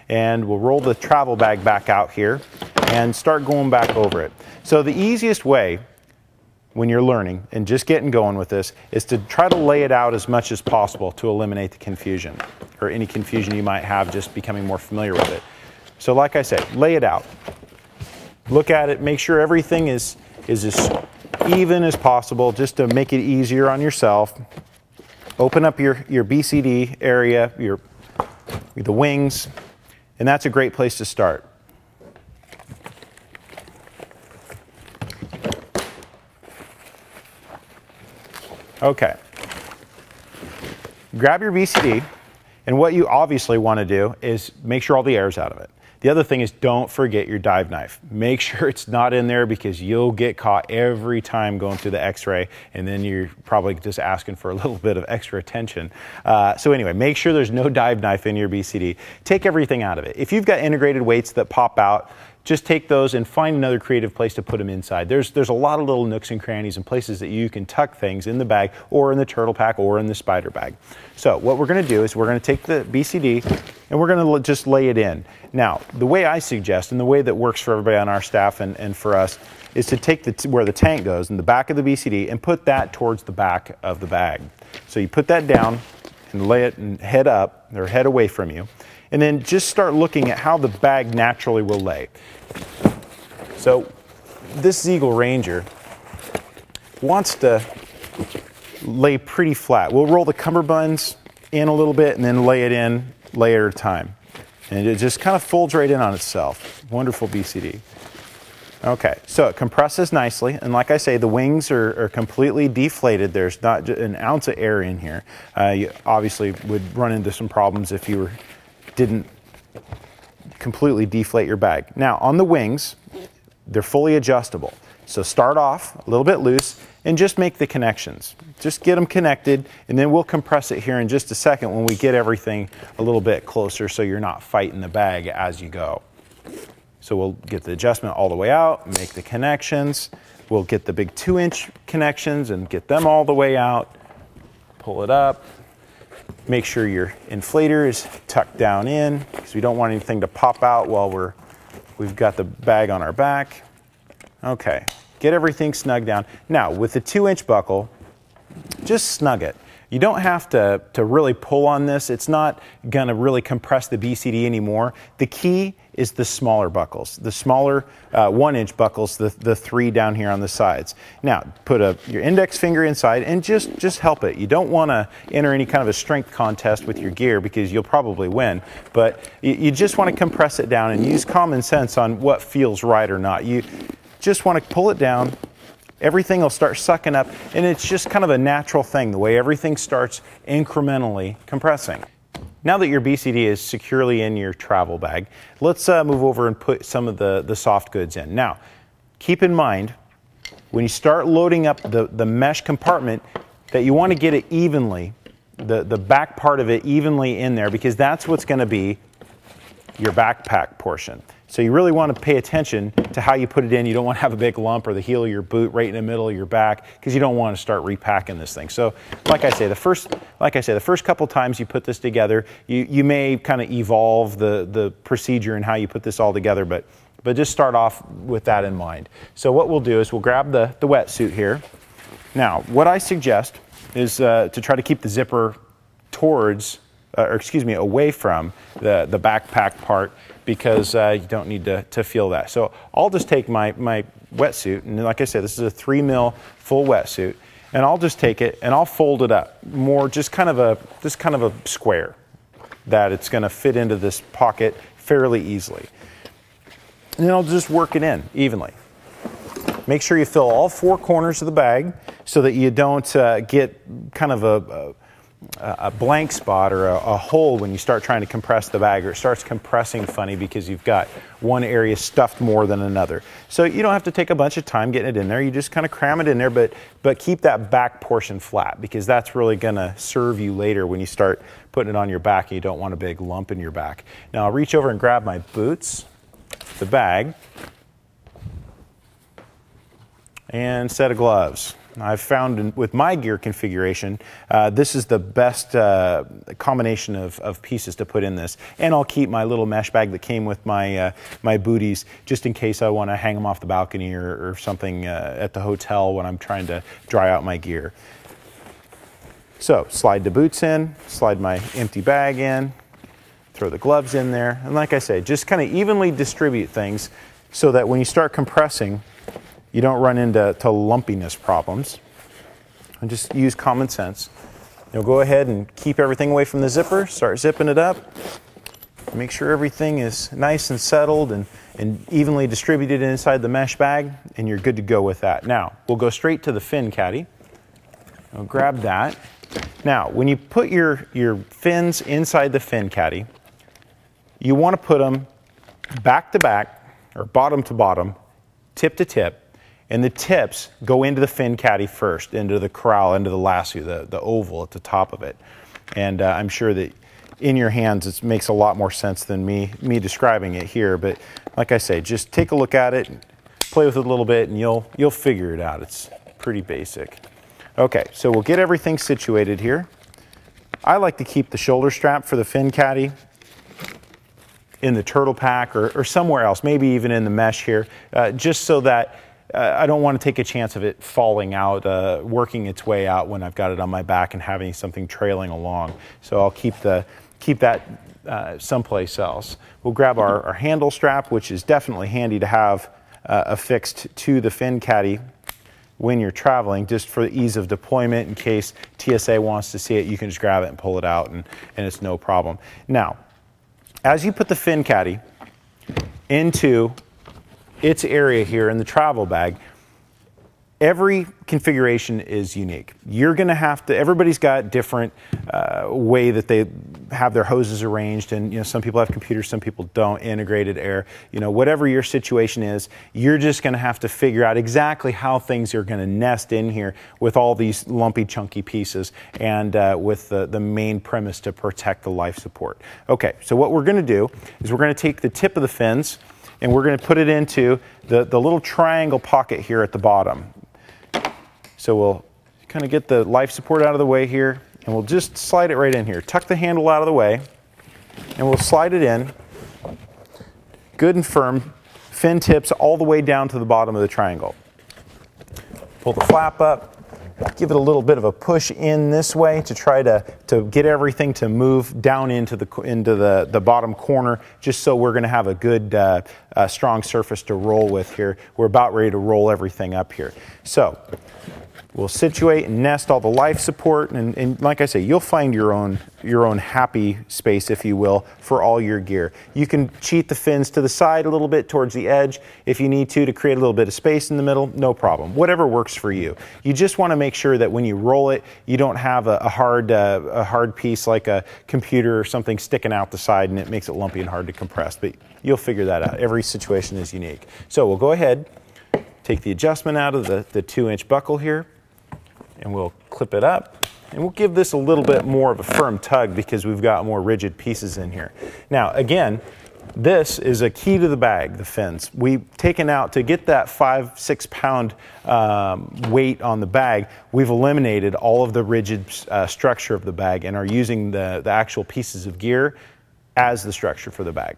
And we'll roll the travel bag back out here and start going back over it. So the easiest way when you're learning and just getting going with this is to try to lay it out as much as possible to eliminate the confusion or any confusion you might have just becoming more familiar with it. So like I said, lay it out. Look at it, make sure everything is as even as possible just to make it easier on yourself. Open up your BCD area, the wings, and that's a great place to start. Okay. Grab your BCD, and what you obviously want to do is make sure all the air's out of it. The other thing is don't forget your dive knife. Make sure it's not in there because you'll get caught every time going through the x-ray, and then you're probably just asking for a little bit of extra attention. So anyway, make sure there's no dive knife in your BCD. Take everything out of it. If you've got integrated weights that pop out, just take those and find another creative place to put them inside. There's a lot of little nooks and crannies and places that you can tuck things in the bag or in the turtle pack or in the spider bag. So what we're going to do is we're going to take the BCD and we're going to just lay it in. Now, the way I suggest and the way that works for everybody on our staff and for us is to take where the tank goes in the back of the BCD and put that towards the back of the bag. So you put that down and lay it and head up or head away from you. And then just start looking at how the bag naturally will lay. So this Eagle Ranger wants to lay pretty flat. We'll roll the cummerbunds in a little bit and then lay it in layer at a time. And it just kind of folds right in on itself. Wonderful BCD. Okay, so it compresses nicely, and like I say, the wings are completely deflated. There's not an ounce of air in here. You obviously would run into some problems if you didn't completely deflate your bag. Now, on the wings, they're fully adjustable. So start off a little bit loose and just make the connections. Just get them connected, and then we'll compress it here in just a second when we get everything a little bit closer so you're not fighting the bag as you go. So we'll get the adjustment all the way out, make the connections. We'll get the big 2-inch connections and get them all the way out. Pull it up. Make sure your inflator is tucked down in because we don't want anything to pop out while we've got the bag on our back. Okay, get everything snug down. Now, with the 2-inch buckle, just snug it. You don't have to really pull on this. It's not going to really compress the BCD anymore. The key is the smaller buckles, the smaller 1-inch buckles, the 3 down here on the sides. Now, put your index finger inside and just help it. You don't want to enter any kind of a strength contest with your gear because you'll probably win, but you just want to compress it down and use common sense on what feels right or not. You just want to pull it down. Everything will start sucking up, and it's just kind of a natural thing, the way everything starts incrementally compressing. Now that your BCD is securely in your travel bag, let's move over and put some of the soft goods in. Now, keep in mind, when you start loading up the mesh compartment, that you want to get it evenly, the back part of it evenly in there, because that's what's going to be your backpack portion. So you really want to pay attention to how you put it in. You don't want to have a big lump or the heel of your boot right in the middle of your back because you don't want to start repacking this thing. So like I say, the first couple times you put this together, you may kind of evolve the procedure and how you put this all together, but just start off with that in mind. So what we'll do is we'll grab the wetsuit here. Now, what I suggest is to try to keep the zipper towards, away from the backpack part, because you don't need to feel that. So I'll just take my wetsuit, and like I said, this is a 3 mil full wetsuit, and I'll just take it and I'll fold it up more, just kind of a square that it's going to fit into this pocket fairly easily. And then I'll just work it in evenly. Make sure you fill all 4 corners of the bag so that you don't get kind of a blank spot or a hole when you start trying to compress the bag, or it starts compressing funny because you've got one area stuffed more than another. So you don't have to take a bunch of time getting it in there. You just kind of cram it in there, but keep that back portion flat, because that's really going to serve you later when you start putting it on your back and you don't want a big lump in your back. Now I'll reach over and grab my boots, the bag, and set of gloves. I've found with my gear configuration, this is the best combination of pieces to put in this. And I'll keep my little mesh bag that came with my, my booties, just in case I want to hang them off the balcony or something at the hotel when I'm trying to dry out my gear. So slide the boots in, slide my empty bag in, throw the gloves in there. And like I say, just kind of evenly distribute things so that when you start compressing, you don't run into lumpiness problems. And just use common sense. You'll go ahead and keep everything away from the zipper, start zipping it up. Make sure everything is nice and settled and evenly distributed inside the mesh bag, and you're good to go with that. Now, we'll go straight to the fin caddy. I'll grab that. Now, when you put your fins inside the fin caddy, you want to put them back to back, or bottom to bottom, tip to tip, and the tips go into the fin caddy first, into the corral, into the lasso, the oval at the top of it. And I'm sure that in your hands it makes a lot more sense than me describing it here, but like I say, just take a look at it, play with it a little bit, and you'll figure it out. It's pretty basic. Okay, so we'll get everything situated here. I like to keep the shoulder strap for the fin caddy in the turtle pack or somewhere else, maybe even in the mesh here, just so that I don't want to take a chance of it falling out, working its way out when I've got it on my back and having something trailing along. So I'll keep that someplace else. We'll grab our handle strap, which is definitely handy to have affixed to the fin caddy when you're traveling, just for the ease of deployment. In case TSA wants to see it, you can just grab it and pull it out, and it's no problem. Now, as you put the fin caddy into its area here in the travel bag, every configuration is unique. You're going to have to, everybody's got different way that they have their hoses arranged, and some people have computers, some people don't, integrated air. Whatever your situation is, you're just going to have to figure out exactly how things are going to nest in here with all these lumpy, chunky pieces, and with the main premise to protect the life support. Okay, so what we're going to do is we're going to take the tip of the fins and we're going to put it into the little triangle pocket here at the bottom. So we'll kind of get the life support out of the way here, and we'll just slide it right in here. Tuck the handle out of the way, and we'll slide it in, good and firm, fin tips all the way down to the bottom of the triangle. Pull the flap up, give it a little bit of a push in this way to try to get everything to move down into the bottom corner, just so we're going to have a good strong surface to roll with here. We're about ready to roll everything up here. So we'll situate and nest all the life support, and like I say, you'll find your own happy space, if you will, for all your gear. You can cheat the fins to the side a little bit towards the edge if you need to create a little bit of space in the middle, no problem. Whatever works for you. You just want to make sure that when you roll it, you don't have a hard piece like a computer or something sticking out the side, and it makes it lumpy and hard to compress, but you'll figure that out. Every situation is unique. So we'll go ahead, take the adjustment out of the 2-inch buckle here, and we'll clip it up, and we'll give this a little bit more of a firm tug because we've got more rigid pieces in here. Now, again, this is a key to the bag, the fins. We've taken out, to get that 5-6 pound weight on the bag, we've eliminated all of the rigid structure of the bag and are using the actual pieces of gear as the structure for the bag.